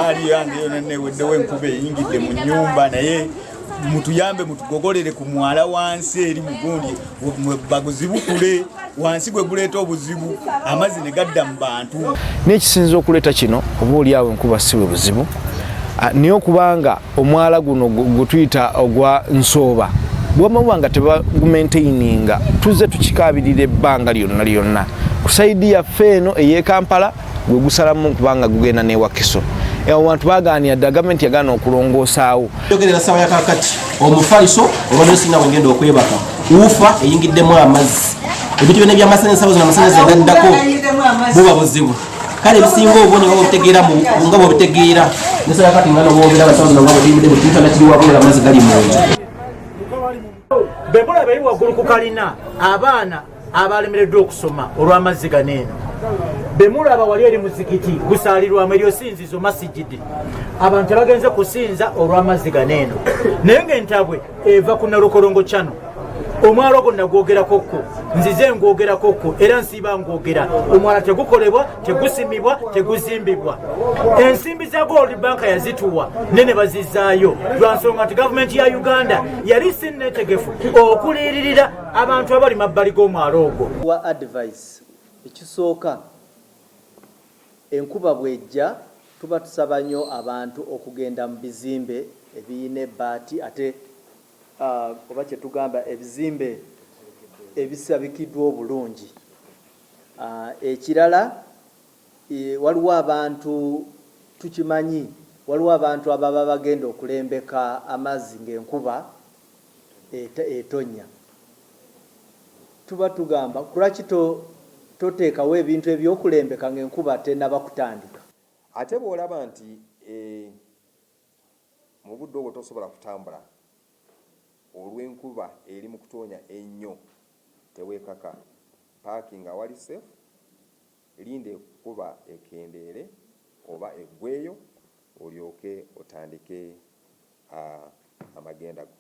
gaali yange yona neweddewo enkuba eyingidde mu nnyumba naye mutuyambe mutugogolere ku mwala wansi eri mugundi baguzibukule wansi gwe guleeta obuzibu amazzi ne gadda mu bantu. N'ekisinza okuleeta kino oba oliawo enkuba si bwe buzibu naye okubanga omwala guno gutuyita ogwa nsooba bwamabuba nga tebagumaintaininga tuzze tukikaabirira ebbanga lyonna ku saidi yaffe eno ey'e Kampala gwe gusalamu kubanga gugenda n'ewakiso. Abantu bagaanira gavumenti yagaana okulongoosaawo. Yogerera ssaawa ya kaakati omufaliso olwaliro singa bwengenda okwebaka ufa eyingiddemu amazzi ebintu byonna ebyamasannyalaze zonna amasannyalaze gaddako buba buzibu kale ebisinga obwoni nga bwobitegeera nga bwobitegeera nesaawa yakati nga nobwogera abasawo zonna nga bwebiyimidde mu kintu nakiriwabulira amazzi gali mungi bemula beri waggulu ku kalina abaana abalemereddwa okusoma olw'amazzi ganeeno bemulaba wali eri muzikiti gusaalirwamu eryo sinzizo masigidi abantu tebagenze kusinza olw'amazzi ganeeno naye ng'entabwe eva ku Nalukolongo Channel omwala gwonna gwogerakokko nzize ngwogerakokko era nsiiba ngwogera omwala tegukolebwa tegusimibwa teguzimbibwa ensimbi za Gold Bank yazituwa nene bazizaayo lwa nsonga nti gavumenti ya Uganda yali sinneetegefu okuliiririra abantu abali mabbali g'omwala ogwo. Wa advice ekisooka enkuba bwejja tuba tusaba nnyo abantu okugenda mu bizimbe ebiyina ebbaati ate oba kye tugamba ebizimbe ebisabikiddwa obulungi. Ekirala waliwo abantu tukimanyi waliwo abantu ababa bagenda okulembeka amazzi ng'enkuba etonnya. Tuba tugamba kulaki toteekawo ebintu ebyokulembeka ng'enkuba tennaba kutandika. Ate bw'olaba nti mu budde obwo tosobola kutambula olw'enkuba eri mu kutonya ennyo teweekaka paakinga awali safe linda enkuba ekendeere oba eggweeyo olyoke otandike amagenda go.